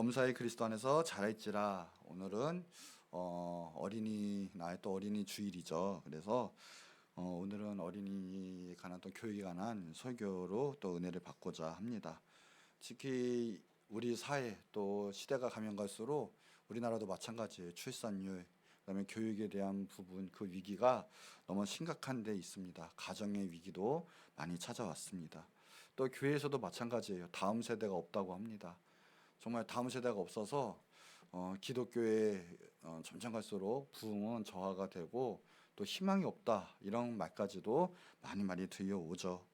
범사의 그리스도 안에서 자라있지라. 오늘은 어린이날 또 어린이 주일이죠. 그래서 오늘은 어린이에 관한 또 교육에 관한 설교로 또 은혜를 받고자 합니다. 특히 우리 사회 또 시대가 가면 갈수록 우리나라도 마찬가지예요. 출산율, 그다음에 교육에 대한 부분, 그 위기가 너무 심각한 데 있습니다. 가정의 위기도 많이 찾아왔습니다. 또 교회에서도 마찬가지예요. 다음 세대가 없다고 합니다. 정말 다음 세대가 없어서 기독교의 점점 갈수록 부흥은 저하가 되고 또 희망이 없다, 이런 말까지도 많이 들려오죠.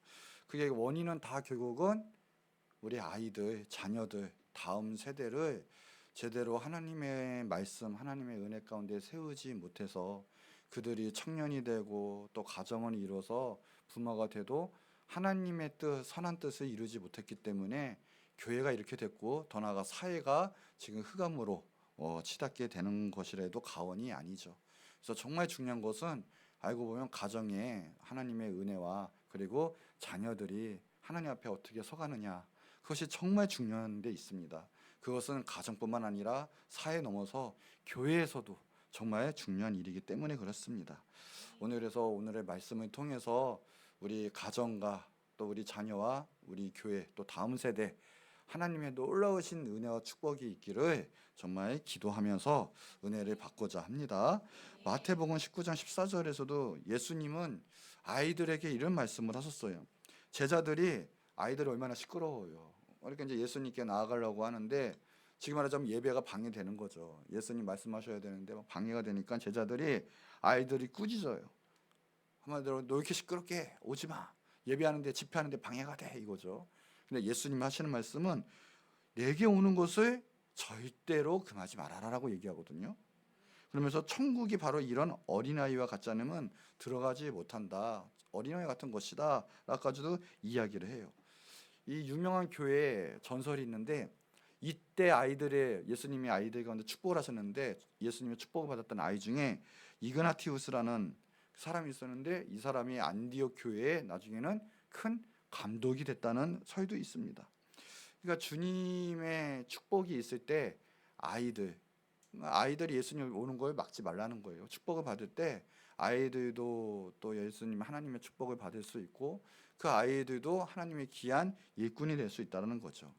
그게 원인은 다 결국은 우리 아이들, 자녀들, 다음 세대를 제대로 하나님의 말씀, 하나님의 은혜 가운데 세우지 못해서 그들이 청년이 되고 또 가정을 이뤄서 부모가 돼도 하나님의 뜻, 선한 뜻을 이루지 못했기 때문에 교회가 이렇게 됐고 더 나아가 사회가 지금 흑암으로 치닫게 되는 것이라도 과언이 아니죠. 그래서 정말 중요한 것은 알고 보면 가정에 하나님의 은혜와 그리고 자녀들이 하나님 앞에 어떻게 서가느냐, 그것이 정말 중요한 데 있습니다. 그것은 가정뿐만 아니라 사회 넘어서 교회에서도 정말 중요한 일이기 때문에 그렇습니다. 오늘에서 오늘의 말씀을 통해서 우리 가정과 또 우리 자녀와 우리 교회 또 다음 세대 하나님의 놀라우신 은혜와 축복이 있기를 정말 기도하면서 은혜를 받고자 합니다. 마태복음 19장 14절에서도 예수님은 아이들에게 이런 말씀을 하셨어요. 제자들이 아이들이 얼마나 시끄러워요. 그러니까 이제 예수님께 나아가려고 하는데 지금 말하자면 예배가 방해되는 거죠. 예수님 말씀하셔야 되는데 방해가 되니까 제자들이 아이들이 꾸짖어요. 한마디로 너 이렇게 시끄럽게 오지 마. 예배하는데 집회하는데 방해가 돼, 이거죠. 근데 예수님 하시는 말씀은 내게 오는 것을 절대로 금하지 말아라라고 얘기하거든요. 그러면서 천국이 바로 이런 어린아이와 같지 않으면 들어가지 못한다, 어린아이 같은 것이다 라까지도 이야기를 해요. 이 유명한 교회에 전설이 있는데 이때 아이들의 예수님이 아이들 가운데 축복을 하셨는데 예수님의 축복을 받았던 아이 중에 이그나티우스라는 사람이 있었는데 이 사람이 안디옥 교회에 나중에는 큰 감독이 됐다는 설도 있습니다. 그러니까 주님의 축복이 있을 때 아이들이 예수님 오는 걸 막지 말라는 거예요. 축복을 받을 때 아이들도 또 예수님 하나님의 축복을 받을 수 있고 그 아이들도 하나님의 귀한 일꾼이 될 수 있다는 거죠.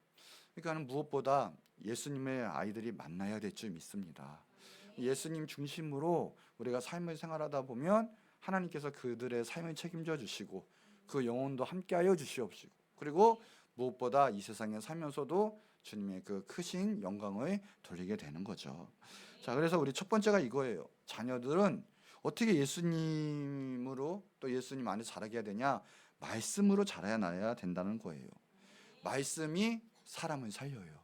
그러니까 무엇보다 예수님의 아이들이 만나야 될 줄 믿습니다. 예수님 중심으로 우리가 삶을 생활하다 보면 하나님께서 그들의 삶을 책임져 주시고 그 영혼도 함께하여 주시옵시고 그리고 무엇보다 이 세상에 살면서도 주님의 그 크신 영광을 돌리게 되는 거죠. 자, 그래서 우리 첫 번째가 이거예요. 자녀들은 어떻게 예수님으로 또 예수님 안에 자라게 해야 되냐? 말씀으로 자라야 된다는 거예요. 말씀이 사람을 살려요.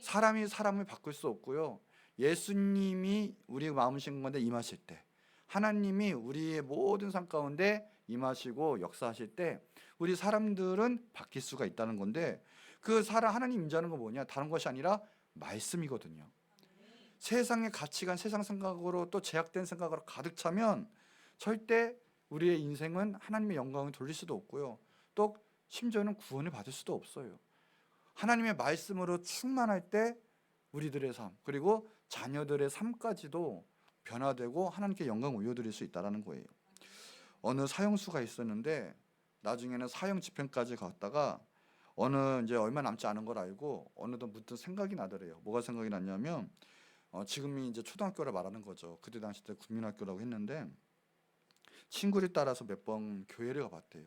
사람이 사람을 바꿀 수 없고요. 예수님이 우리 마음 심건데 임하실 때, 하나님이 우리의 모든 삶 가운데 임하시고 역사하실 때 우리 사람들은 바뀔 수가 있다는 건데 그 하나님 임재하는 건 뭐냐? 다른 것이 아니라 말씀이거든요. 세상의 가치관, 세상 생각으로 또 제약된 생각으로 가득 차면 절대 우리의 인생은 하나님의 영광을 돌릴 수도 없고요. 또 심지어는 구원을 받을 수도 없어요. 하나님의 말씀으로 충만할 때 우리들의 삶 그리고 자녀들의 삶까지도 변화되고 하나님께 영광 올려드릴 수 있다는 거예요. 어느 사형수가 있었는데 나중에는 사형 집행까지 갔다가 이제 얼마 남지 않은 걸 알고 어느덧 문득 생각이 나더래요. 뭐가 생각이 났냐면 지금이 이제 초등학교를 말하는 거죠. 그때 당시 때 국민학교라고 했는데 친구를 따라서 몇 번 교회를 가봤대요.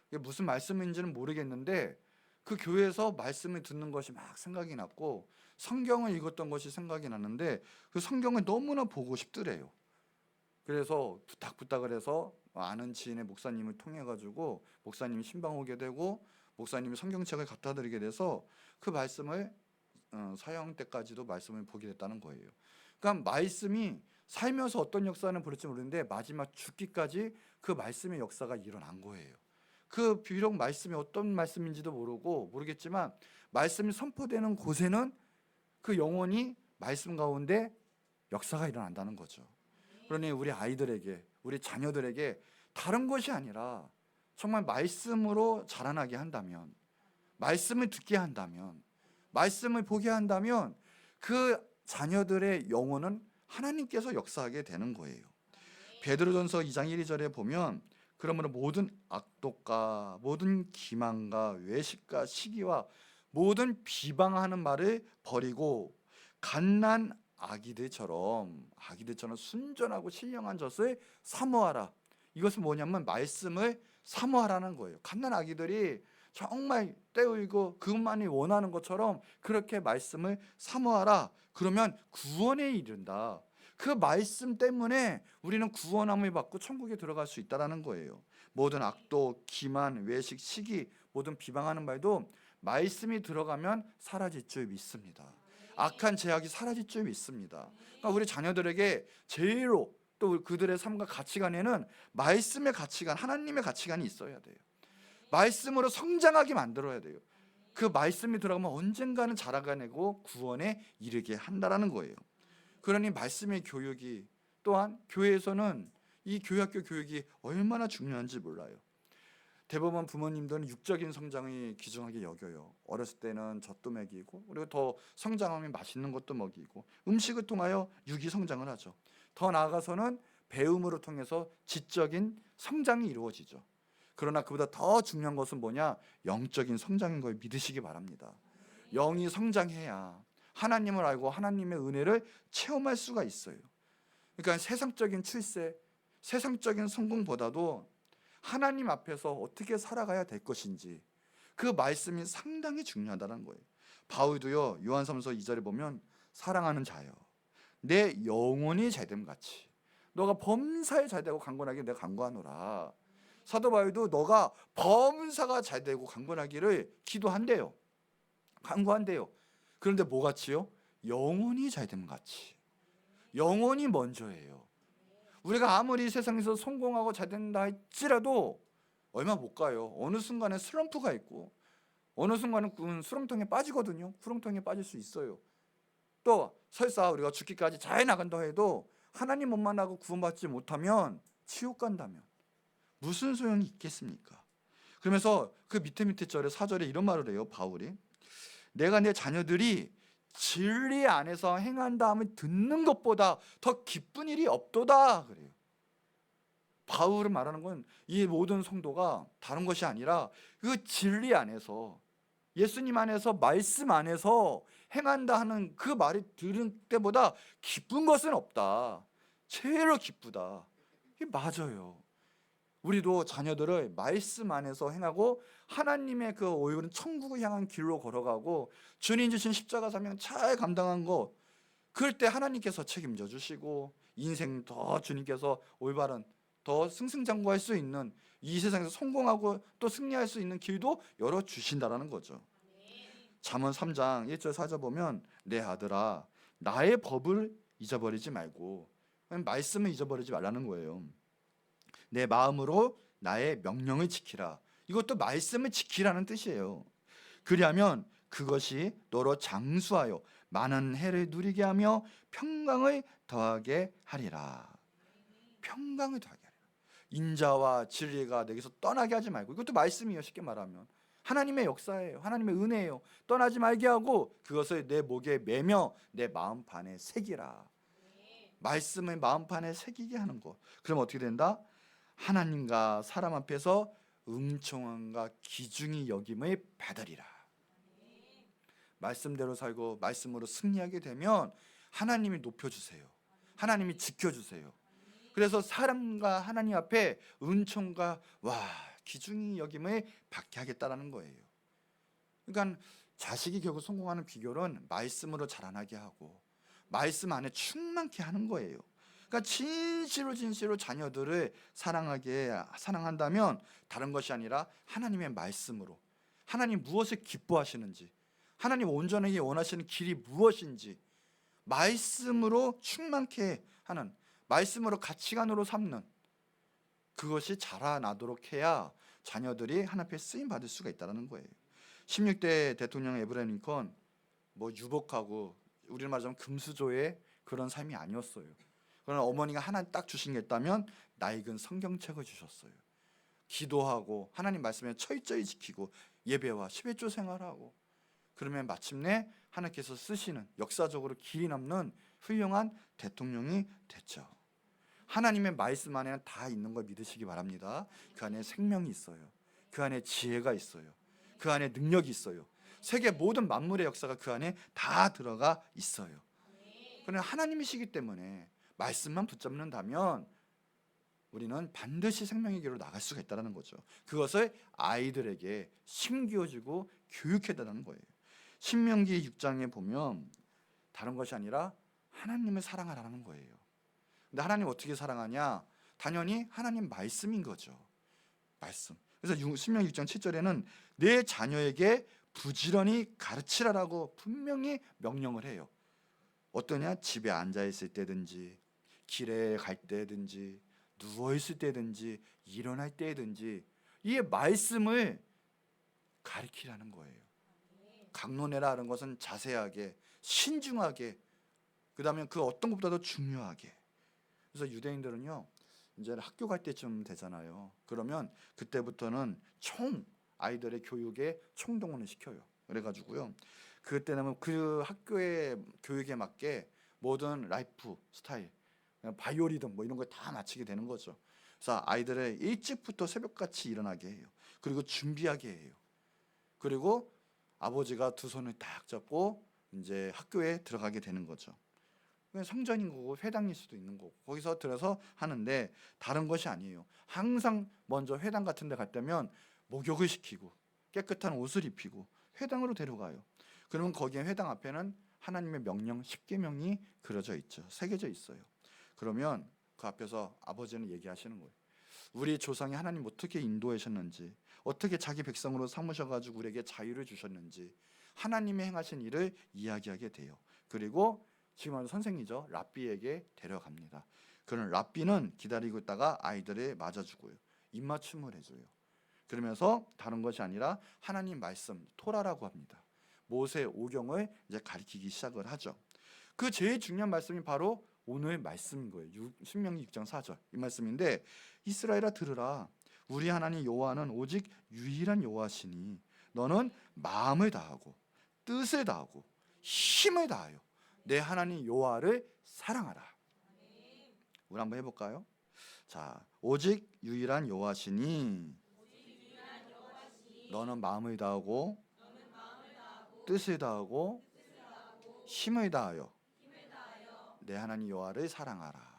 이게 무슨 말씀인지는 모르겠는데 그 교회에서 말씀을 듣는 것이 막 생각이 났고 성경을 읽었던 것이 생각이 났는데 그 성경을 너무나 보고 싶더래요. 그래서 부탁을 해서 아는 지인의 목사님을 통해 가지고 목사님이 신방 오게 되고 목사님이 성경책을 갖다 드리게 돼서 그 말씀을 사형 때까지도 말씀을 보게 됐다는 거예요. 그러니까 말씀이 살면서 어떤 역사는 벌일지 모르는데 마지막 죽기까지 그 말씀의 역사가 일어난 거예요. 그 비록 말씀이 어떤 말씀인지도 모르겠지만 말씀이 선포되는 곳에는 그 영혼이 말씀 가운데 역사가 일어난다는 거죠. 그러니 우리 아이들에게, 우리 자녀들에게 다른 것이 아니라 정말 말씀으로 자라나게 한다면, 말씀을 듣게 한다면, 말씀을 보게 한다면 그 자녀들의 영혼은 하나님께서 역사하게 되는 거예요. 베드로전서 2장 1, 2절에 보면 그러므로 모든 악독과 모든 기만과 외식과 시기와 모든 비방하는 말을 버리고 갓난 아기들처럼 순전하고 신령한 젖을 사모하라. 이것은 뭐냐면 말씀을 사모하라는 거예요. 갓난 아기들이 정말 때우이고 그것만이 원하는 것처럼 그렇게 말씀을 사모하라. 그러면 구원에 이른다. 그 말씀 때문에 우리는 구원함을 받고 천국에 들어갈 수 있다는 거예요. 모든 악독, 기만, 외식, 시기, 모든 비방하는 말도 말씀이 들어가면 사라질 줄 믿습니다. 악한 제약이 사라질 줄 믿습니다. 그러니까 우리 자녀들에게 제일로 또 그들의 삶과 가치관에는 말씀의 가치관, 하나님의 가치관이 있어야 돼요. 말씀으로 성장하게 만들어야 돼요. 그 말씀이 들어가면 언젠가는 자라가내고 구원에 이르게 한다라는 거예요. 그러니 말씀의 교육이 또한 교회에서는 이 교회학교 교육이 얼마나 중요한지 몰라요. 대부분 부모님들은 육적인 성장이 귀중하게 여겨요. 어렸을 때는 젖도 먹이고 그리고 더 성장하면 맛있는 것도 먹이고 음식을 통하여 육이 성장을 하죠. 더 나아가서는 배움으로 통해서 지적인 성장이 이루어지죠. 그러나 그보다 더 중요한 것은 뭐냐? 영적인 성장인 걸 믿으시기 바랍니다. 영이 성장해야 하나님을 알고 하나님의 은혜를 체험할 수가 있어요. 그러니까 세상적인 출세, 세상적인 성공보다도 하나님 앞에서 어떻게 살아가야 될 것인지 그 말씀이 상당히 중요하다는 거예요. 바울도요, 요한서서 2절에 보면 사랑하는 자여 내 영혼이 잘됨 같이 너가 범사에 잘되고 강건하게 내가 강구하노라. 사도 바울도 너가 범사가 잘되고 강건하기를 기도한대요. 강구한대요. 그런데 뭐같이요? 영혼이 잘됨 같이. 영혼이 먼저예요. 우리가 아무리 세상에서 성공하고 잘된다 할지라도 얼마 못 가요. 어느 순간에 슬럼프가 있고 어느 순간은 수렁통에 빠지거든요. 수렁통에 빠질 수 있어요. 또 설사 우리가 죽기까지 잘 나간다 해도 하나님 못 만나고 구원받지 못하면 지옥 간다면 무슨 소용이 있겠습니까? 그러면서 그 밑에 절에 4절에 이런 말을 해요. 바울이 내가 내 자녀들이 진리 안에서 행한다 함을 듣는 것보다 더 기쁜 일이 없도다 그래요. 바울은 말하는 건 이 모든 성도가 다른 것이 아니라 그 진리 안에서 예수님 안에서 말씀 안에서 행한다 하는 그 말이 들은 때보다 기쁜 것은 없다. 제일로 기쁘다. 이게 맞아요. 우리도 자녀들을 말씀 안에서 행하고 하나님의 그 오히려 천국을 향한 길로 걸어가고 주님 주신 십자가 사명 잘 감당한 거 그럴 때 하나님께서 책임져 주시고 인생 더 주님께서 올바른 더 승승장구할 수 있는 이 세상에서 성공하고 또 승리할 수 있는 길도 열어주신다라는 거죠. 잠언 3장 1절 4절 보면 내 아들아 나의 법을 잊어버리지 말고 말씀을 잊어버리지 말라는 거예요. 내 마음으로 나의 명령을 지키라. 이것도 말씀을 지키라는 뜻이에요. 그리하면 그것이 너로 장수하여 많은 해를 누리게 하며 평강을 더하게 하리라. 평강을 더하게 하리라. 인자와 진리가 내게서 떠나게 하지 말고 이것도 말씀이에요. 쉽게 말하면 하나님의 역사예요. 하나님의 은혜예요. 떠나지 말게 하고 그것을 내 목에 매며 내 마음판에 새기라. 말씀을 마음판에 새기게 하는 것. 그럼 어떻게 된다? 하나님과 사람 앞에서 응청함과 귀중히 여김을 받으리라. 말씀대로 살고 말씀으로 승리하게 되면 하나님이 높여주세요. 하나님이 지켜주세요. 그래서 사람과 하나님 앞에 은총과 귀중히 여김을 받게 하겠다라는 거예요. 그러니까 자식이 결국 성공하는 비결은 말씀으로 자라나게 하고 말씀 안에 충만케 하는 거예요. 그러니까 진실로 자녀들을 사랑한다면 다른 것이 아니라 하나님의 말씀으로 하나님 무엇을 기뻐하시는지 하나님 온전하게 원하시는 길이 무엇인지 말씀으로 충만케 하는 말씀으로 가치관으로 삼는 그것이 자라나도록 해야 자녀들이 하나님 앞에 쓰임 받을 수가 있다는 거예요. 16대 대통령 에브라임 링컨 유복하고 우리를 말하자면 금수저의 그런 삶이 아니었어요. 그러나 어머니가 하나 딱 주신 게 있다면 낡은 성경책을 주셨어요. 기도하고 하나님 말씀에 철저히 지키고 예배와 11조 생활하고 그러면 마침내 하나님께서 쓰시는 역사적으로 길이 남는 훌륭한 대통령이 됐죠. 하나님의 말씀 안에는 다 있는 걸 믿으시기 바랍니다. 그 안에 생명이 있어요. 그 안에 지혜가 있어요. 그 안에 능력이 있어요. 세계 모든 만물의 역사가 그 안에 다 들어가 있어요. 그러나 하나님이시기 때문에 말씀만 붙잡는다면 우리는 반드시 생명의 길로 나갈 수가 있다는 거죠. 그것을 아이들에게 심기어주고 교육해야 된다는 거예요. 신명기 6장에 보면 다른 것이 아니라 하나님을 사랑하라는 거예요. 근데 하나님 어떻게 사랑하냐? 당연히 하나님 말씀인 거죠. 말씀. 그래서 신명기 6장 7절에는 내 자녀에게 부지런히 가르치라라고 분명히 명령을 해요. 어떠냐? 집에 앉아 있을 때든지 길에 갈 때든지 누워 있을 때든지 일어날 때든지 이 말씀을 가르치라는 거예요. 강론해라는 것은 자세하게 신중하게 그다음에 그 어떤 것보다도 중요하게. 그래서 유대인들은요 이제 학교 갈 때쯤 되잖아요. 그러면 그때부터는 아이들의 교육에 총동원을 시켜요. 그래가지고요 그때는 그 학교의 교육에 맞게 모든 라이프 스타일 바이오리듬 뭐 이런 걸 다 마치게 되는 거죠. 그래서 아이들을 일찍부터 새벽같이 일어나게 해요. 그리고 준비하게 해요. 그리고 아버지가 두 손을 딱 잡고 이제 학교에 들어가게 되는 거죠. 성전인 거고 회당일 수도 있는 거고 거기서 들어서 하는데 다른 것이 아니에요. 항상 먼저 회당 같은 데 갈 때면 목욕을 시키고 깨끗한 옷을 입히고 회당으로 데려가요. 그러면 거기에 회당 앞에는 하나님의 명령 10계명이 그려져 있죠. 새겨져 있어요. 그러면 그 앞에서 아버지는 얘기하시는 거예요. 우리 조상이 하나님 어떻게 인도하셨는지 어떻게 자기 백성으로 삼으셔가지고 우리에게 자유를 주셨는지 하나님의 행하신 일을 이야기하게 돼요. 그리고 지금 선생이죠. 랍비에게 데려갑니다. 그런 랍비는 기다리고 있다가 아이들을 맞아주고요. 입맞춤을 해줘요. 그러면서 다른 것이 아니라 하나님 말씀 토라라고 합니다. 모세 오경을 이제 가르치기 시작을 하죠. 그 제일 중요한 말씀이 바로 오늘 말씀인 거예요. 신명기 6장 4절 이 말씀인데 이스라엘아 들으라 우리 하나님 여호와는 오직 유일한 여호와시니 너는 마음을 다하고 뜻을 다하고 힘을 다하여 내 하나님 여호와를 사랑하라. 우리 한번 해볼까요? 자, 오직 유일한 여호와시니 너는 마음을 다하고 뜻을 다하고 힘을 다하여 내 하나님 여호와를 사랑하라.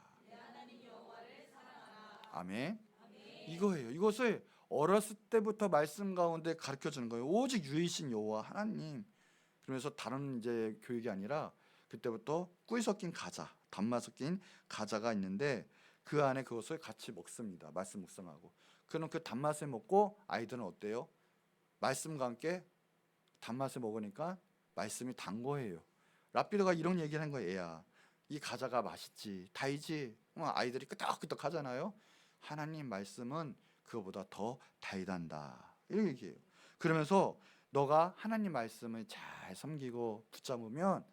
아멘. 이거예요. 이것을 어렸을 때부터 말씀 가운데 가르쳐 주는 거예요. 오직 유일신 여호와 하나님. 그러면서 다른 이제 교육이 아니라 그때부터 꿀 섞인 과자, 단맛 섞인 과자가 있는데 그 안에 그것을 같이 먹습니다. 말씀 묵상하고. 그럼 그 단맛을 먹고 아이들은 어때요? 말씀과 함께 단맛을 먹으니까 말씀이 단 거예요. 랍비도가 이런 얘기를 한 거예요. 얘야, 이 과자가 맛있지, 달지. 아이들이 끄덕끄덕 하잖아요. 하나님 말씀은 그거보다 더 달단다. 이렇게 얘기해요. 그러면서 너가 하나님 말씀을 잘 섬기고 붙잡으면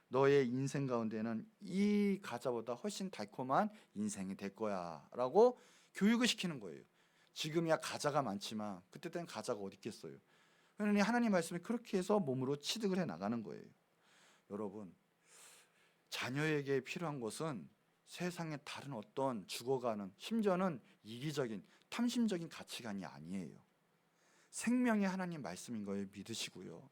너의 인생 가운데는 이 과자보다 훨씬 달콤한 인생이 될 거야 라고 교육을 시키는 거예요. 지금이야 과자가 많지만 그때 때는 과자가 어디 있겠어요. 그러니 하나님 말씀이 그렇게 해서 몸으로 취득을 해 나가는 거예요. 여러분, 자녀에게 필요한 것은 세상의 다른 어떤 죽어가는 심지어는 이기적인 탐심적인 가치관이 아니에요. 생명의 하나님 말씀인 걸 믿으시고요.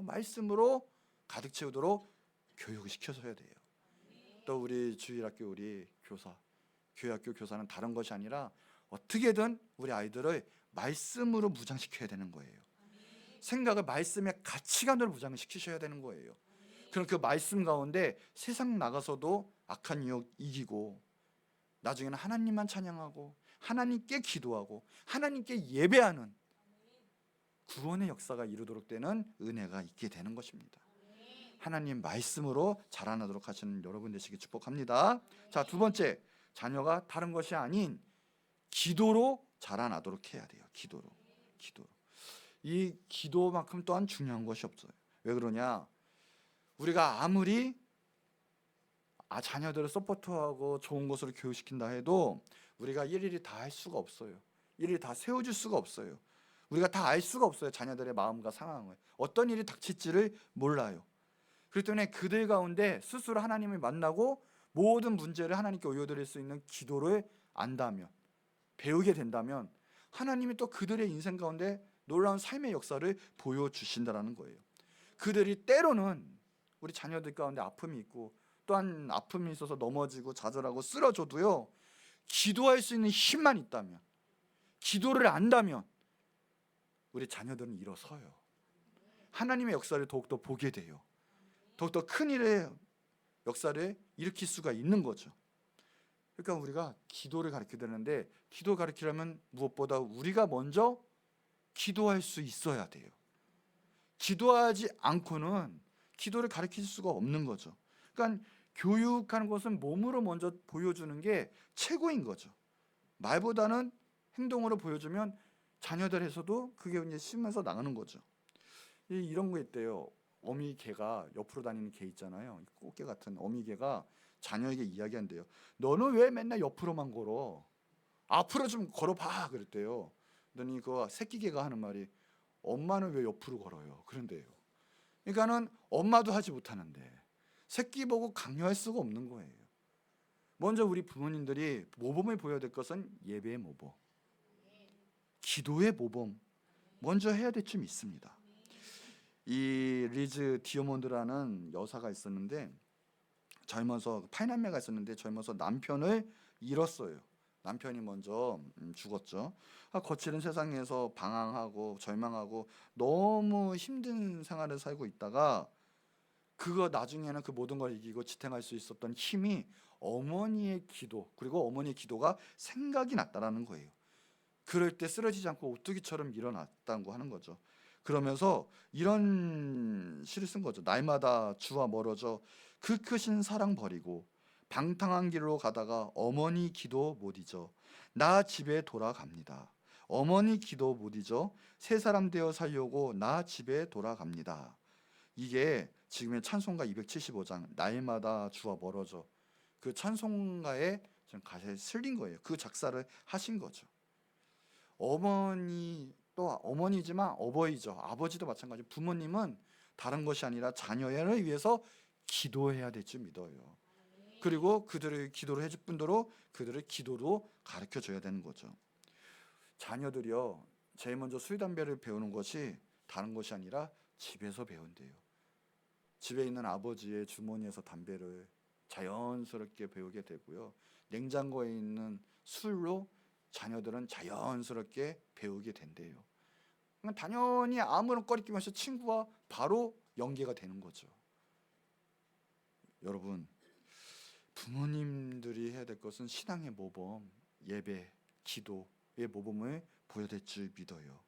말씀으로 가득 채우도록 교육을 시켜줘야 돼요. 또 우리 주일학교 우리 교사, 교회학교 교사는 다른 것이 아니라 어떻게든 우리 아이들을 말씀으로 무장시켜야 되는 거예요. 생각을 말씀의 가치관으로 무장을 시키셔야 되는 거예요. 그럼 그 말씀 가운데 세상 나가서도 악한 유혹 이기고 나중에는 하나님만 찬양하고 하나님께 기도하고 하나님께 예배하는 구원의 역사가 이루도록 되는 은혜가 있게 되는 것입니다. 하나님 말씀으로 자라나도록 하시는 여러분 되시기 축복합니다. 자, 두 번째, 자녀가 다른 것이 아닌 기도로 자라나도록 해야 돼요. 기도로. 이 기도만큼 또한 중요한 것이 없어요. 왜 그러냐? 우리가 아무리 자녀들을 서포트하고 좋은 것으로 교육시킨다 해도 우리가 일일이 다 할 수가 없어요. 일일이 다 세워줄 수가 없어요. 우리가 다 알 수가 없어요. 자녀들의 마음과 상황을. 어떤 일이 닥칠지를 몰라요. 그렇기 때문에 그들 가운데 스스로 하나님을 만나고 모든 문제를 하나님께 올려드릴 수 있는 기도를 안다면, 배우게 된다면 하나님이 또 그들의 인생 가운데 놀라운 삶의 역사를 보여주신다라는 거예요. 그들이 때로는 우리 자녀들 가운데 아픔이 있고 또한 아픔이 있어서 넘어지고 좌절하고 쓰러져도요, 기도할 수 있는 힘만 있다면, 기도를 안다면 우리 자녀들은 일어서요. 하나님의 역사를 더욱더 보게 돼요. 더욱더 큰 일의 역사를 일으킬 수가 있는 거죠. 그러니까 우리가 기도를 가르쳐야 되는데, 기도 가르치려면 무엇보다 우리가 먼저 기도할 수 있어야 돼요. 기도하지 않고는 기도를 가르칠 수가 없는 거죠. 그러니까 교육하는 것은 몸으로 먼저 보여주는 게 최고인 거죠. 말보다는 행동으로 보여주면 자녀들에서도 그게 이제 심해서 나가는 거죠. 이런 거 있대요. 어미개가 옆으로 다니는 개 있잖아요. 꽃게 같은 어미개가 자녀에게 이야기한대요. 너는 왜 맨날 옆으로만 걸어? 앞으로 좀 걸어봐 그랬대요. 그러니 그 새끼개가 하는 말이, 엄마는 왜 옆으로 걸어요? 그런데요. 그러니까는 엄마도 하지 못하는데 새끼 보고 강요할 수가 없는 거예요. 먼저 우리 부모님들이 모범을 보여야 될 것은 예배의 모범, 기도의 모범 먼저 해야 될 줄 믿습니다. 이 리즈 디어몬드라는 여사가 있었는데, 젊어서 파이남매가 있었는데 젊어서 남편을 잃었어요. 남편이 먼저 죽었죠. 거칠은 세상에서 방황하고 절망하고 너무 힘든 생활을 살고 있다가 그거 나중에는 그 모든 걸 이기고 지탱할 수 있었던 힘이 어머니의 기도, 그리고 어머니의 기도가 생각이 났다라는 거예요. 그럴 때 쓰러지지 않고 오뚜기처럼 일어났다고 하는 거죠. 그러면서 이런 시를 쓴 거죠. 날마다 주와 멀어져 그 크신 사랑 버리고 방탕한 길로 가다가 어머니 기도 못 잊어 나 집에 돌아갑니다. 어머니 기도 못 잊어 새 사람 되어 살려고 나 집에 돌아갑니다. 이게 지금의 찬송가 275장 날마다 주와 멀어져, 그 찬송가에 가사에 실린 거예요. 그 작사를 하신 거죠. 어머니, 또 어머니지만 어버이죠. 아버지도 마찬가지. 부모님은 다른 것이 아니라 자녀를 위해서 기도해야 될 줄 믿어요. 그리고 그들을 기도를 해줄 뿐더러 그들을 기도로 가르쳐 줘야 되는 거죠. 자녀들이요, 제일 먼저 술 담배를 배우는 것이 다른 것이 아니라 집에서 배운대요. 집에 있는 아버지의 주머니에서 담배를 자연스럽게 배우게 되고요, 냉장고에 있는 술로 자녀들은 자연스럽게 배우게 된대요. 당연히 아무런 꺼리낌 없이 친구와 바로 연계가 되는 거죠. 여러분, 부모님들이 해야 될 것은 신앙의 모범, 예배, 기도의 모범을 보여야 될 줄 믿어요.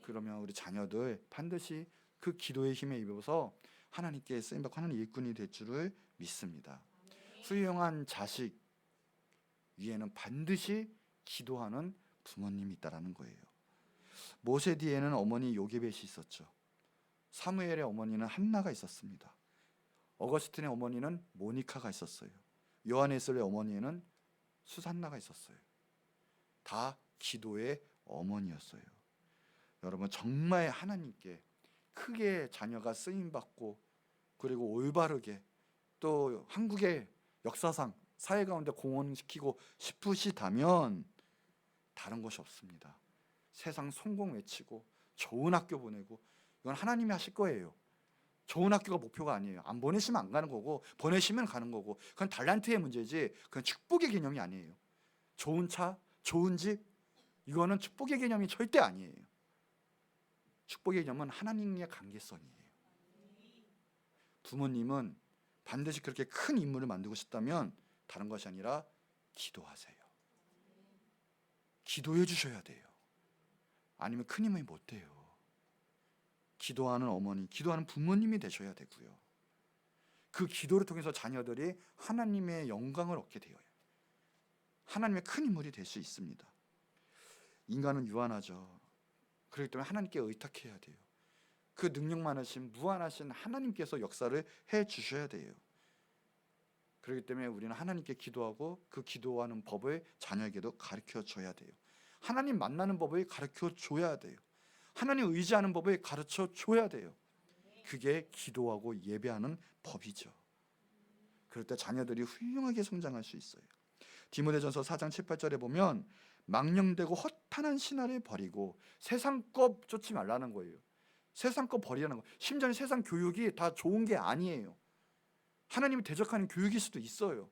그러면 우리 자녀들 반드시 그 기도의 힘에 입어서 하나님께 쓰임받고 하나님 일꾼이 될 줄을 믿습니다. 훌륭한 자식 위에는 반드시 기도하는 부모님이 있다라는 거예요. 모세 뒤에는 어머니 요게벳이 있었죠. 사무엘의 어머니는 한나가 있었습니다. 어거스틴의 어머니는 모니카가 있었어요. 요한에슬의 어머니에는 수산나가 있었어요. 다 기도의 어머니였어요. 여러분, 정말 하나님께 크게 자녀가 쓰임받고 그리고 올바르게 또 한국의 역사상 사회 가운데 공헌시키고 싶으시다면 다른 것이 없습니다. 세상 성공 외치고 좋은 학교 보내고, 이건 하나님이 하실 거예요. 좋은 학교가 목표가 아니에요. 안 보내시면 안 가는 거고, 보내시면 가는 거고, 그건 달란트의 문제지 그건 축복의 개념이 아니에요. 좋은 차, 좋은 집, 이거는 축복의 개념이 절대 아니에요. 축복의 개념은 하나님의 관계성이에요. 부모님은 반드시 그렇게 큰 인물을 만들고 싶다면 다른 것이 아니라 기도하세요. 기도해 주셔야 돼요. 아니면 큰 힘이 못 돼요. 기도하는 어머니, 기도하는 부모님이 되셔야 되고요. 그 기도를 통해서 자녀들이 하나님의 영광을 얻게 되어요. 하나님의 큰 인물이 될 수 있습니다. 인간은 유한하죠. 그렇기 때문에 하나님께 의탁해야 돼요. 그 능력 많으신 무한하신 하나님께서 역사를 해 주셔야 돼요. 그렇기 때문에 우리는 하나님께 기도하고 그 기도하는 법을 자녀에게도 가르쳐 줘야 돼요. 하나님 만나는 법을 가르쳐 줘야 돼요. 하나님 의지하는 법을 가르쳐 줘야 돼요. 그게 기도하고 예배하는 법이죠. 그럴 때 자녀들이 훌륭하게 성장할 수 있어요. 디모데전서 4장 7, 8절에 보면 망령되고 허탄한 신화를 버리고 세상 것 쫓지 말라는 거예요. 세상 것 버리라는 거. 심지어 세상 교육이 다 좋은 게 아니에요. 하나님이 대적하는 교육일 수도 있어요.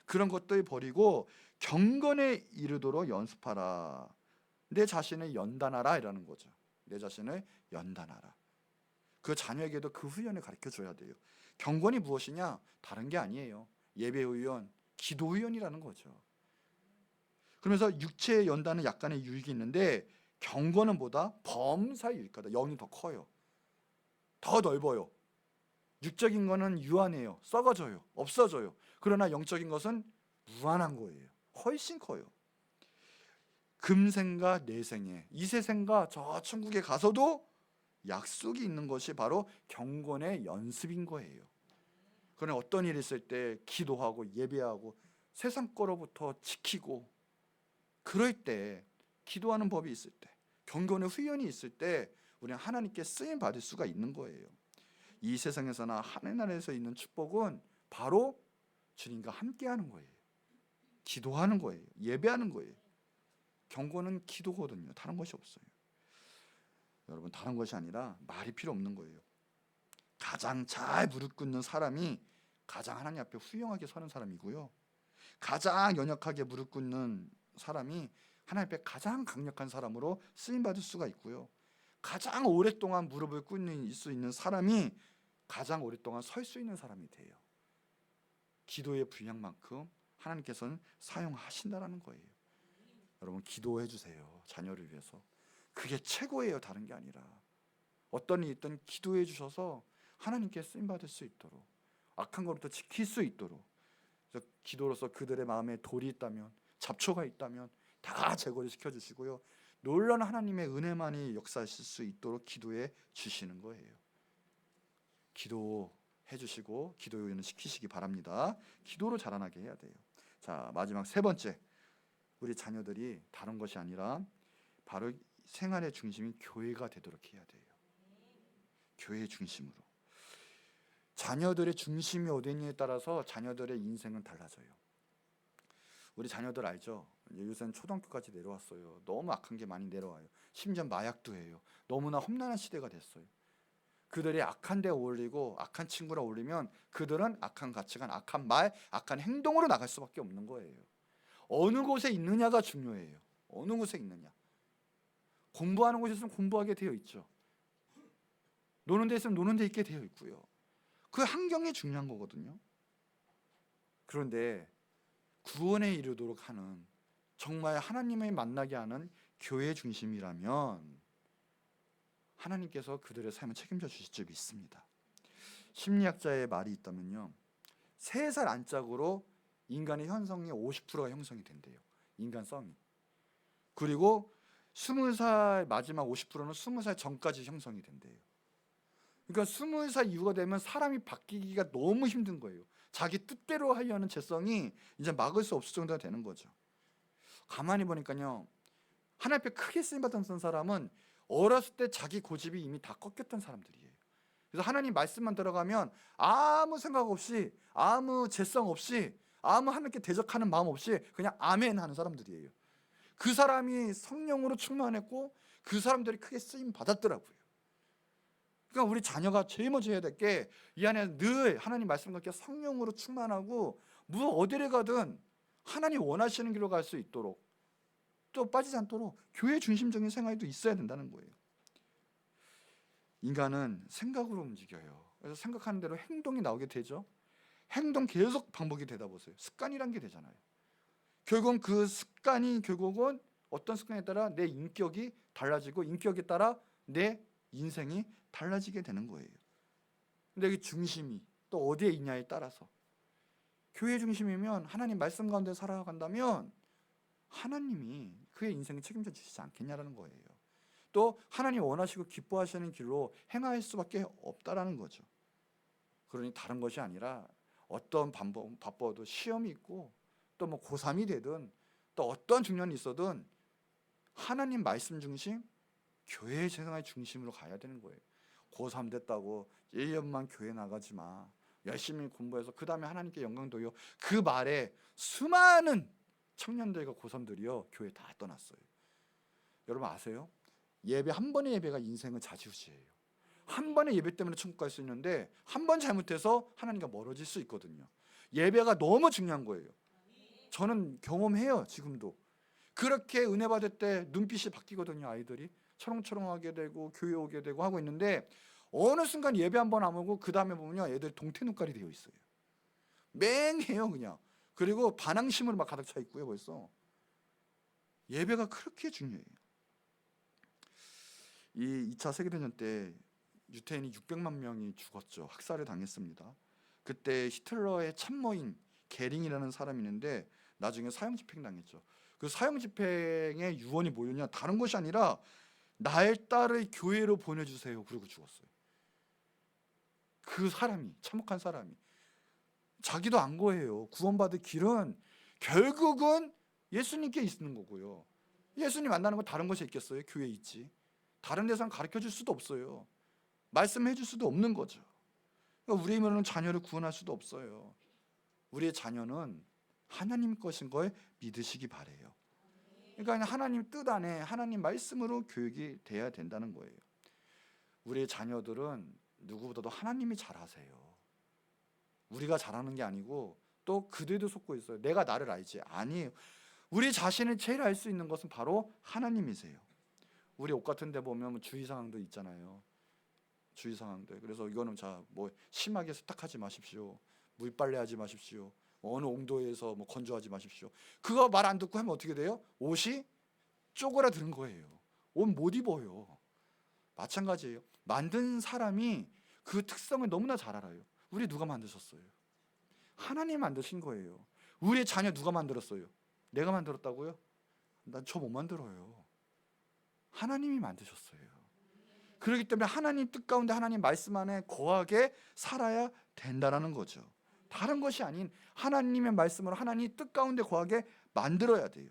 그런 것들 버리고 경건에 이르도록 연습하라. 내 자신을 연단하라 이라는 거죠. 내 자신을 연단하라. 그 자녀에게도 그 훈련을 가르쳐 줘야 돼요. 경건이 무엇이냐? 다른 게 아니에요. 예배 훈련, 기도 훈련이라는 거죠. 그러면서 육체의 연단은 약간의 유익이 있는데 경건은 보다 범사의 유익하다. 영이 더 커요. 더 넓어요. 육적인 거는 유한해요. 썩어져요. 없어져요. 그러나 영적인 것은 무한한 거예요. 훨씬 커요. 금생과 내생에, 이 세생과 저 천국에 가서도 약속이 있는 것이 바로 경건의 연습인 거예요. 그러나 어떤 일이 있을 때 기도하고 예배하고 세상 거로부터 지키고, 그럴 때 기도하는 법이 있을 때, 경건의 훈련이 있을 때 우리는 하나님께 쓰임 받을 수가 있는 거예요. 이 세상에서나 하늘나라에서 있는 축복은 바로 주님과 함께하는 거예요. 기도하는 거예요. 예배하는 거예요. 경건은 기도거든요. 다른 것이 없어요. 여러분, 다른 것이 아니라 말이 필요 없는 거예요. 가장 잘 무릎 꿇는 사람이 가장 하나님 앞에 훌륭하게 서는 사람이고요, 가장 연약하게 무릎 꿇는 사람이 하나님 앞에 가장 강력한 사람으로 쓰임받을 수가 있고요, 가장 오랫동안 무릎을 꿇을 수 있는 사람이 가장 오랫동안 설 수 있는 사람이 돼요. 기도의 분량만큼 하나님께서는 사용하신다라는 거예요. 여러분, 기도해 주세요. 자녀를 위해서. 그게 최고예요. 다른 게 아니라. 어떤 일이 있든 기도해 주셔서 하나님께 쓰임 받을 수 있도록, 악한 것부터 지킬 수 있도록. 그래서 기도로서 그들의 마음에 돌이 있다면, 잡초가 있다면 다 제거를 시켜주시고요, 놀라운 하나님의 은혜만이 역사하실 수 있도록 기도해 주시는 거예요. 기도해 주시고 기도를 시키시기 바랍니다. 기도로 자라나게 해야 돼요. 자, 마지막 세 번째, 우리 자녀들이 다른 것이 아니라 바로 생활의 중심이 교회가 되도록 해야 돼요. 교회 중심으로. 자녀들의 중심이 어디냐에 따라서 자녀들의 인생은 달라져요. 우리 자녀들 알죠? 요새는 초등학교까지 내려왔어요. 너무 악한 게 많이 내려와요. 심지어 마약도 해요. 너무나 험난한 시대가 됐어요. 그들이 악한 데 어울리고 악한 친구랑 어울리면 그들은 악한 가치관, 악한 말, 악한 행동으로 나갈 수밖에 없는 거예요. 어느 곳에 있느냐가 중요해요. 어느 곳에 있느냐. 공부하는 곳에 있으면 공부하게 되어 있죠. 노는 데 있으면 노는 데 있게 되어 있고요. 그 환경이 중요한 거거든요. 그런데 구원에 이르도록 하는, 정말 하나님을 만나게 하는 교회 중심이라면 하나님께서 그들의 삶을 책임져 주실 줄 믿습니다. 심리학자의 말이 있다면요, 3살 안짝으로 인간의 현성이 50%가 형성이 된대요. 인간성이. 그리고 20살 마지막 50%는 20살 전까지 형성이 된대요. 그러니까 20살 이후가 되면 사람이 바뀌기가 너무 힘든 거예요. 자기 뜻대로 하려는 재성이 이제 막을 수 없을 정도가 되는 거죠. 가만히 보니까요, 하나님 앞에 크게 쓰임받았던 사람은 어렸을 때 자기 고집이 이미 다 꺾였던 사람들이에요. 그래서 하나님 말씀만 들어가면 아무 생각 없이, 아무 재성 없이, 아무 하나님께 대적하는 마음 없이 그냥 아멘 하는 사람들이에요. 그 사람이 성령으로 충만했고 그 사람들이 크게 쓰임 받았더라고요. 그러니까 우리 자녀가 제일 먼저 해야 될 게, 이 안에 늘 하나님 말씀과 함께 성령으로 충만하고 어디를 가든 하나님 원하시는 길로 갈 수 있도록, 또 빠지지 않도록 교회 중심적인 생활도 있어야 된다는 거예요. 인간은 생각으로 움직여요. 그래서 생각하는 대로 행동이 나오게 되죠. 행동 계속 반복이 되다 보세요. 습관이란 게 되잖아요. 결국은 그 습관이 결국은 어떤 습관에 따라 내 인격이 달라지고, 인격에 따라 내 인생이 달라지게 되는 거예요. 근데 이 중심이 또 어디에 있냐에 따라서, 교회 중심이면 하나님 말씀 가운데 살아간다면 하나님이 그의 인생을 책임져 주시지 않겠냐라는 거예요. 또 하나님 원하시고 기뻐하시는 길로 행할 수밖에 없다라는 거죠. 그러니 다른 것이 아니라 어떤 바빠도 시험이 있고, 또 뭐 고3이 되든 또 어떤 중년이 있어든 하나님 말씀 중심, 교회 세상의 중심으로 가야 되는 거예요. 고3 됐다고 1년만 교회 나가지 마. 열심히 공부해서 그 다음에 하나님께 영광 돌려. 그 말에 수많은 청년들과 고3들이요 교회 다 떠났어요. 여러분 아세요? 예배 한 번의 예배가 인생은 좌지우지예요. 한 번의 예배 때문에 천국 갈 수 있는데 한 번 잘못해서 하나님과 멀어질 수 있거든요. 예배가 너무 중요한 거예요. 저는 경험해요. 지금도 그렇게 은혜 받을 때 눈빛이 바뀌거든요. 아이들이 초롱초롱하게 되고 교회 오게 되고 하고 있는데 어느 순간 예배 한 번 안 오고 그 다음에 보면요 애들이 동태 눈깔이 되어 있어요. 맹해요 그냥. 그리고 반항심으로 막 가득 차 있고요. 벌써 예배가 그렇게 중요해요. 이 2차 세계대전 때 유태인이 600만 명이 죽었죠. 학살을 당했습니다. 그때 히틀러의 참모인 게링이라는 사람이 있는데 나중에 사형집행 당했죠. 그 사형집행의 유언이 뭐였냐, 다른 것이 아니라 나의 딸을 교회로 보내주세요. 그러고 죽었어요. 그 사람이, 참혹한 사람이 자기도 안 거예요. 구원받을 길은 결국은 예수님께 있는 거고요. 예수님 만나는 건 다른 것이 있겠어요? 교회에 있지. 다른 데서는 가르쳐줄 수도 없어요. 말씀해 줄 수도 없는 거죠. 그러니까 우리의 힘으로는 자녀를 구원할 수도 없어요. 우리의 자녀는 하나님 것인 걸 믿으시기 바래요. 그러니까 하나님 뜻 안에 하나님 말씀으로 교육이 돼야 된다는 거예요. 우리의 자녀들은 누구보다도 하나님이 잘하세요. 우리가 잘하는 게 아니고 또 그들도 속고 있어요. 내가 나를 알지. 아니에요. 우리 자신을 제일 알 수 있는 것은 바로 하나님이세요. 우리 옷 같은 데 보면 주의사항도 있잖아요. 주의사항들. 그래서 이거는 뭐 심하게 세탁하지 마십시오. 물빨래하지 마십시오. 어느 온도에서 뭐 건조하지 마십시오. 그거 말 안 듣고 하면 어떻게 돼요? 옷이 쪼그라드는 거예요. 옷 못 입어요. 마찬가지예요. 만든 사람이 그 특성을 너무나 잘 알아요. 우리 누가 만드셨어요? 하나님 만드신 거예요. 우리의 자녀 누가 만들었어요? 내가 만들었다고요? 난 저 못 만들어요. 하나님이 만드셨어요. 그렇기 때문에 하나님 뜻 가운데 하나님 말씀 안에 거하게 살아야 된다는 거죠. 다른 것이 아닌 하나님의 말씀으로 하나님 뜻 가운데 거하게 만들어야 돼요.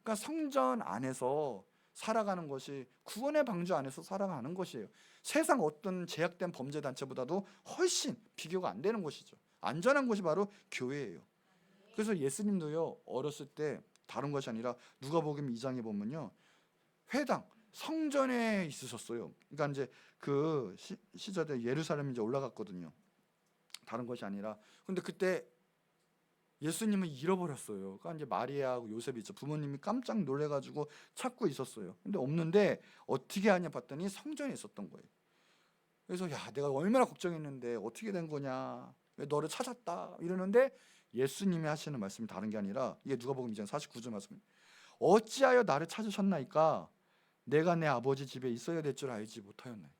그러니까 성전 안에서 살아가는 것이 구원의 방주 안에서 살아가는 것이에요. 세상 어떤 제약된 범죄 단체보다도 훨씬 비교가 안 되는 것이죠. 안전한 곳이 바로 교회예요. 그래서 예수님도요 어렸을 때 다른 것이 아니라 누가복음 2장에 보면요 회당 성전에 있으셨어요. 그러니까 이제 그 시절에 예루살렘 이제 올라갔거든요. 다른 것이 아니라 근데 그때 예수님을 잃어버렸어요. 그러니까 이제 마리아하고 요셉이 있죠. 부모님이 깜짝 놀래가지고 찾고 있었어요. 근데 없는데 어떻게 하냐 봤더니 성전에 있었던 거예요. 그래서 야 내가 얼마나 걱정했는데 어떻게 된 거냐, 왜 너를 찾았다 이러는데 예수님이 하시는 말씀이 다른 게 아니라 이게 누가복음 2장 49절 말씀입니다. 어찌하여 나를 찾으셨나이까? 내가 내 아버지 집에 있어야 될 줄 알지 못하였나요?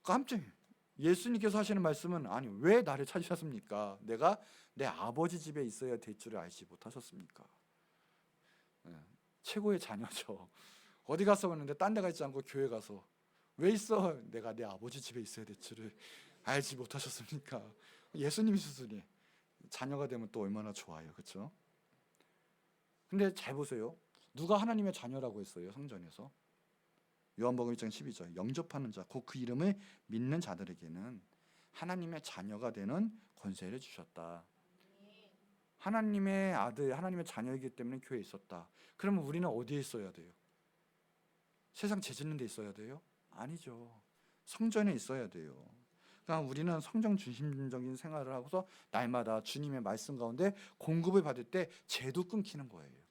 깜짝이에요. 예수님께서 하시는 말씀은 아니 왜 나를 찾으셨습니까? 내가 내 아버지 집에 있어야 될 줄 알지 못하셨습니까? 최고의 자녀죠. 어디 가서 왔는데 딴 데 가 있지 않고 교회 가서 왜 있어? 내가 내 아버지 집에 있어야 될 줄을 알지 못하셨습니까? 예수님 수준이 자녀가 되면 또 얼마나 좋아요. 그렇죠? 근데 잘 보세요. 누가 하나님의 자녀라고 했어요? 성전에서 요한복음 1장 12절 영접하는 자 곧 그 이름을 믿는 자들에게는 하나님의 자녀가 되는 권세를 주셨다. 하나님의 아들, 하나님의 자녀이기 때문에 교회에 있었다. 그러면 우리는 어디에 있어야 돼요? 세상 재짓는 데 있어야 돼요? 아니죠. 성전에 있어야 돼요. 그러니까 우리는 성전 중심적인 생활을 하고서 날마다 주님의 말씀 가운데 공급을 받을 때 죄도 끊기는 거예요.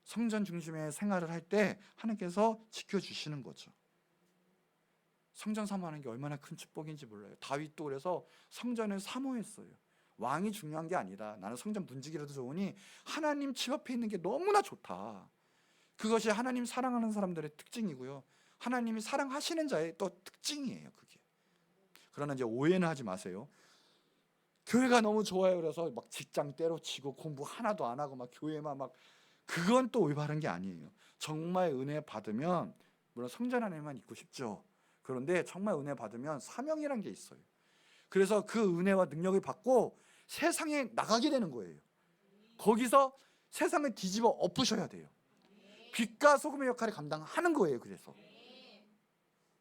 성전 중심의 생활을 할 때 하나님께서 지켜주시는 거죠. 성전 사모하는 게 얼마나 큰 축복인지 몰라요. 다윗도 그래서 성전을 사모했어요. 왕이 중요한 게 아니다. 나는 성전 문지기라도 좋으니 하나님 집 앞에 있는 게 너무나 좋다. 그것이 하나님 사랑하는 사람들의 특징이고요. 하나님이 사랑하시는 자의 또 특징이에요. 그게. 그러나 이제 오해는 하지 마세요. 교회가 너무 좋아요. 그래서 막 직장 때려치고 공부 하나도 안 하고 막 교회만 막 그건 또 올바른 게 아니에요. 정말 은혜 받으면 물론 성전 안에만 있고 싶죠. 그런데 정말 은혜 받으면 사명이란 게 있어요. 그래서 그 은혜와 능력을 받고 세상에 나가게 되는 거예요. 거기서 세상을 뒤집어 엎으셔야 돼요. 빛과 소금의 역할을 감당하는 거예요. 그래서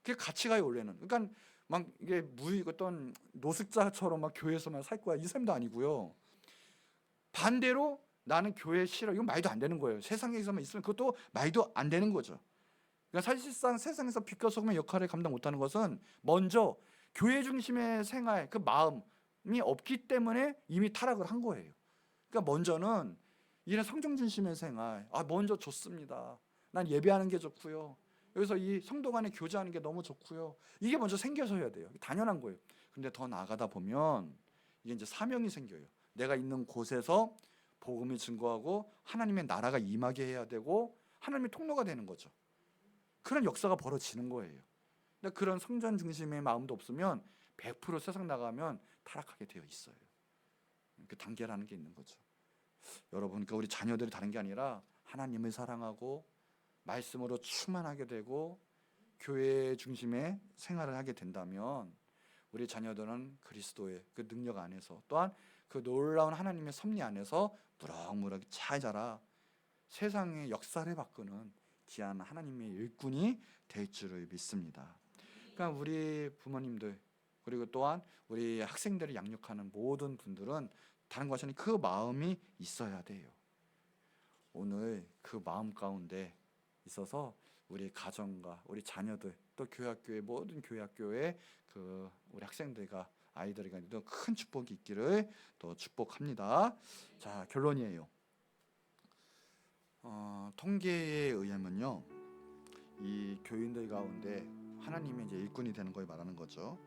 그게 가치가요 원래는. 그러니까 막 이게 무익 어떤 노숙자처럼 막 교회에서만 살 거야 이 삶도 아니고요. 반대로 나는 교회 싫어 이건 말도 안 되는 거예요. 세상에서만 있으면 그것도 말도 안 되는 거죠. 그러니까 사실상 세상에서 빛과 소금의 역할을 감당 못하는 것은 먼저 교회 중심의 생활 그 마음이 없기 때문에 이미 타락을 한 거예요. 그러니까 먼저는 이런 성경 중심의 생활 먼저 좋습니다. 난 예배하는 게 좋고요. 여기서 이 성도 간에 교제하는 게 너무 좋고요. 이게 먼저 생겨서야 돼요. 당연한 거예요. 근데 더 나아가다 보면 이게 이제 사명이 생겨요. 내가 있는 곳에서 복음을 증거하고 하나님의 나라가 임하게 해야 되고 하나님의 통로가 되는 거죠. 그런 역사가 벌어지는 거예요. 근데 그런 성전 중심의 마음도 없으면 100% 세상 나가면 타락하게 되어 있어요. 그 단계라는 게 있는 거죠. 여러분, 그러니까 우리 자녀들이 다른 게 아니라 하나님을 사랑하고 말씀으로 충만하게 되고 교회 중심의 생활을 하게 된다면 우리 자녀들은 그리스도의 그 능력 안에서 또한 그 놀라운 하나님의 섭리 안에서 무럭무럭 잘 자라 세상의 역사를 바꾸는 귀한 하나님의 일꾼이 될 줄을 믿습니다. 그러니까 우리 부모님들 그리고 또한 우리 학생들을 양육하는 모든 분들은 다른 것이 아닌 그 마음이 있어야 돼요. 오늘 그 마음 가운데 있어서 우리 가정과 우리 자녀들 또 교회학교의 모든 교회학교의 그 우리 학생들과 아이들에게 큰 축복이 있기를 또 축복합니다. 자, 결론이에요. 통계에 의하면요, 이 교인들 가운데 하나님의 이제 일꾼이 되는 걸 말하는 거죠.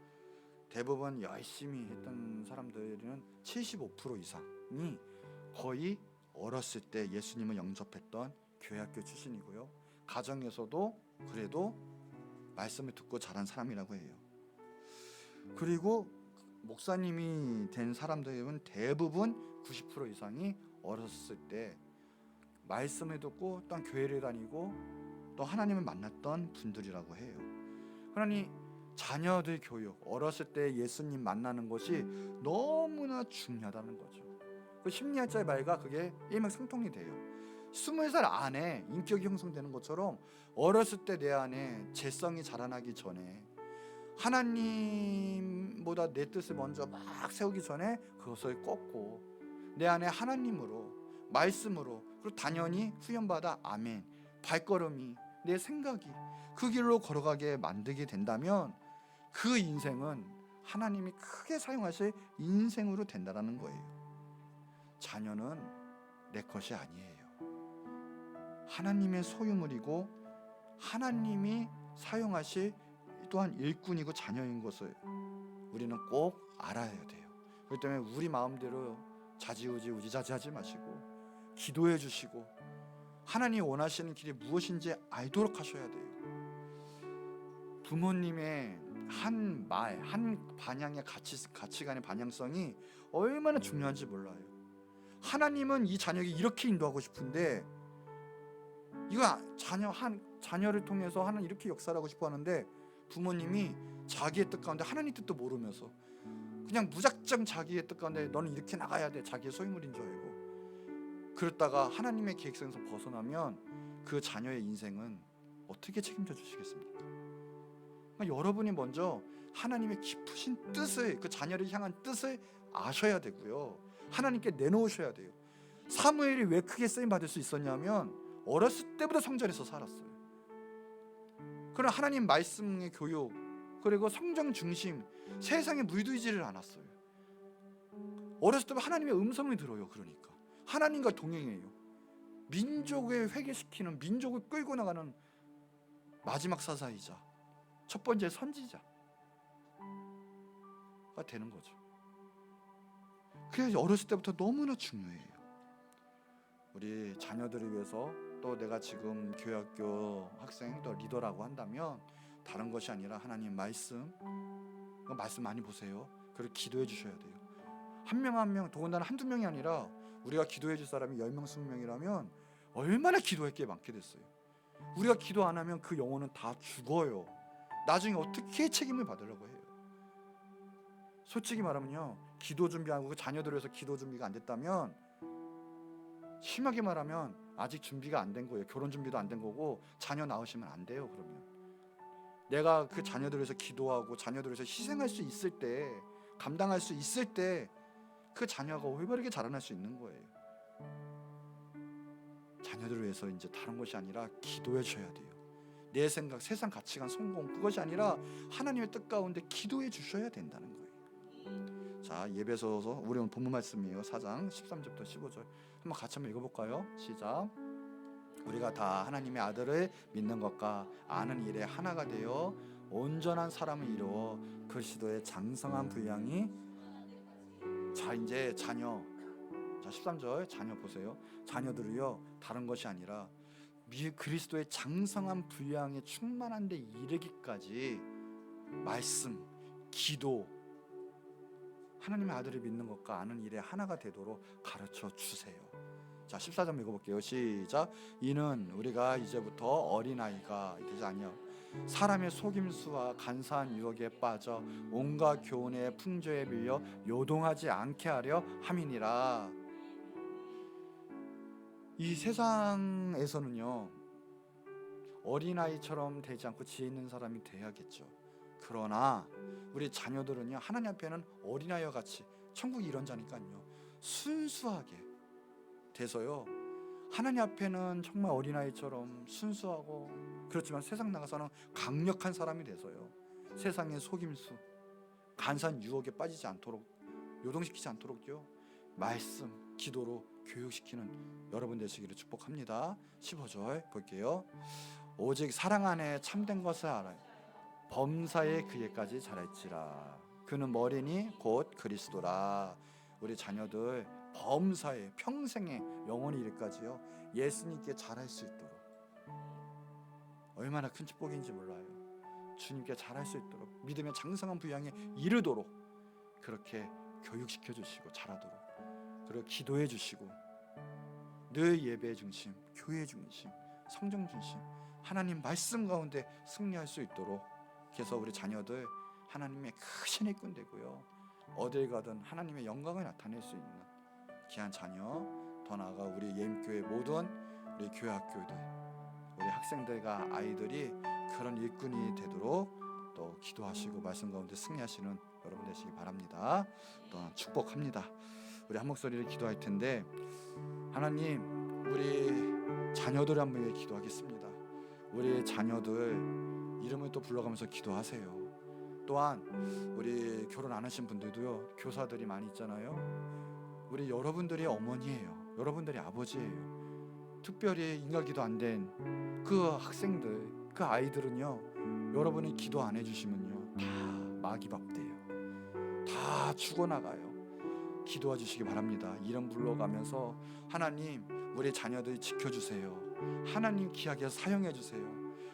대부분 열심히 했던 사람들은 75% 이상이 거의 어렸을 때 예수님을 영접했던 교회학교 출신이고요. 가정에서도 그래도 말씀을 듣고 자란 사람이라고 해요. 그리고 목사님이 된 사람들은 대부분 90% 이상이 어렸을 때 말씀을 듣고 또 교회를 다니고 또 하나님을 만났던 분들이라고 해요. 그러니 자녀들 교육, 어렸을 때 예수님 만나는 것이 너무나 중요하다는 거죠. 그 심리학자의 말과 그게 일맥상통이 돼요. 20살 안에 인격이 형성되는 것처럼 어렸을 때 내 안에 재성이 자라나기 전에 하나님보다 내 뜻을 먼저 막 세우기 전에 그것을 꺾고 내 안에 하나님으로 말씀으로 그리고 당연히 후연받아 아멘 발걸음이 내 생각이 그 길로 걸어가게 만들게 된다면 그 인생은 하나님이 크게 사용하실 인생으로 된다는 거예요. 자녀는 내 것이 아니에요. 하나님의 소유물이고 하나님이 사용하실 또한 일꾼이고 자녀인 것을 우리는 꼭 알아야 돼요. 그렇기 때문에 우리 마음대로 자지우지 우지자지하지 마시고 기도해 주시고 하나님이 원하시는 길이 무엇인지 알도록 하셔야 돼요. 부모님의 한 말, 한 반향의 가치관의 반향성이 얼마나 중요한지 몰라요. 하나님은 이 자녀에게 이렇게 인도하고 싶은데 이거 자녀를 통해서 하나님 이렇게 역사를 하고 싶어 하는데 부모님이 자기의 뜻 가운데 하나님 뜻도 모르면서 그냥 무작정 자기의 뜻 가운데 너는 이렇게 나가야 돼 자기의 소유물인 줄 알고 그러다가 하나님의 계획성에서 벗어나면 그 자녀의 인생은 어떻게 책임져 주시겠습니까? 그러니까 여러분이 먼저 하나님의 깊으신 뜻을 그 자녀를 향한 뜻을 아셔야 되고요. 하나님께 내놓으셔야 돼요. 사무엘이 왜 크게 쓰임 받을 수 있었냐면 어렸을 때부터 성전에서 살았어요. 그런 하나님 말씀의 교육 그리고 성경 중심 세상에 물들지를 않았어요. 어렸을 때부터 하나님의 음성을 들어요. 그러니까 하나님과 동행해요. 민족을 회개시키는 민족을 끌고 나가는 마지막 사사이자 첫 번째 선지자가 되는 거죠. 그래서 어렸을 때부터 너무나 중요해요. 우리 자녀들을 위해서 또 내가 지금 교회학교 학생 또 리더라고 한다면 다른 것이 아니라 하나님 말씀 많이 보세요. 그리고 기도해 주셔야 돼요. 한 명 한 명 더군다나 한두 명이 아니라 우리가 기도해 줄 사람이 10명 20명이라면 얼마나 기도할 게 많게 됐어요. 우리가 기도 안 하면 그 영혼은 다 죽어요. 나중에 어떻게 책임을 받으려고 해요. 솔직히 말하면요, 기도 준비하고 그 자녀들을 위해서 기도 준비가 안 됐다면 심하게 말하면 아직 준비가 안 된 거예요. 결혼 준비도 안 된 거고 자녀 낳으시면 안 돼요. 그러면 내가 그 자녀들을 위해서 기도하고 자녀들을 위해서 희생할 수 있을 때, 감당할 수 있을 때 그 자녀가 올바르게 자라날 수 있는 거예요. 자녀들을 위해서 이제 다른 것이 아니라 기도해 주셔야 돼요. 내 생각, 세상 가치관, 성공 그것이 아니라 하나님의 뜻 가운데 기도해 주셔야 된다는 거예요. 자, 예배소서 우리 오늘 본문 말씀이에요. 4장 13절부터 15절 한번 같이 한번 읽어볼까요? 시작. 우리가 다 하나님의 아들을 믿는 것과 아는 일에 하나가 되어 온전한 사람을 이루어 그리스도의 장성한 분량이. 자, 이제 자녀, 자 13절 자녀 보세요. 자녀들이요 다른 것이 아니라 그리스도의 장성한 분량에 충만한 데 이르기까지 말씀, 기도, 하나님의 아들을 믿는 것과 아는 일에 하나가 되도록 가르쳐 주세요. 자 14절 읽어볼게요. 시작. 이는 우리가 이제부터 어린아이가 되지 아니하고 사람의 속임수와 간사한 유혹에 빠져 온갖 교훈의 풍조에 밀려 요동하지 않게 하려 함이니라. 이 세상에서는요 어린아이처럼 되지 않고 지혜 있는 사람이 돼야겠죠. 그러나 우리 자녀들은요 하나님 앞에는 어린아이와 같이 천국이 이런 자니까요 순수하게 돼서요 하나님 앞에는 정말 어린아이처럼 순수하고, 그렇지만 세상 나가서는 강력한 사람이 돼서요 세상의 속임수, 간사한 유혹에 빠지지 않도록, 요동시키지 않도록요 말씀, 기도로 교육시키는 여러분 되시기를 축복합니다. 15절 볼게요. 오직 사랑 안에 참된 것을 알아요. 범사에 그에까지 자랄지라. 그는 머리니 곧 그리스도라. 우리 자녀들 범사에 평생에 영원히 이르까지요 예수님께 잘할 수 있도록, 얼마나 큰 축복인지 몰라요. 주님께 잘할 수 있도록 믿음의 장성한 분량에 이르도록 그렇게 교육시켜 주시고 잘하도록, 그리고 기도해 주시고 늘 예배 중심, 교회 중심, 성경 중심, 하나님 말씀 가운데 승리할 수 있도록 해서 우리 자녀들 하나님의 크신 일꾼 되고요 어딜 가든 하나님의 영광을 나타낼 수 있는 귀한 자녀, 더 나아가 우리 예임교회 모든 우리 교회 학교들, 우리 학생들과 아이들이 그런 일꾼이 되도록 또 기도하시고 말씀 가운데 승리하시는 여러분 되시기 바랍니다. 또 축복합니다. 우리 한 목소리를 기도할 텐데, 하나님 우리 자녀들 한번 위해 기도하겠습니다. 우리 자녀들 이름을 또 불러가면서 기도하세요. 또한 우리 결혼 안 하신 분들도요 교사들이 많이 있잖아요. 우리 여러분들이 어머니예요. 여러분들이 아버지예요. 특별히 인가기도 안 된 그 학생들, 그 아이들은요 여러분이 기도 안 해주시면요 다 마귀밥 돼요. 다 죽어나가요. 기도해 주시기 바랍니다. 이름 불러가면서 하나님 우리 자녀들 지켜주세요. 하나님 귀하게 사용해 주세요.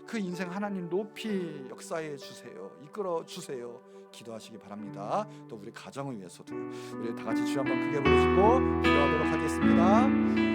그 인생 하나님 높이 역사해 주세요. 이끌어 주세요. 기도하시기 바랍니다. 또 우리 가정을 위해서도 우리 다 같이 주여 한번 크게 부르시고 기도하도록 하겠습니다.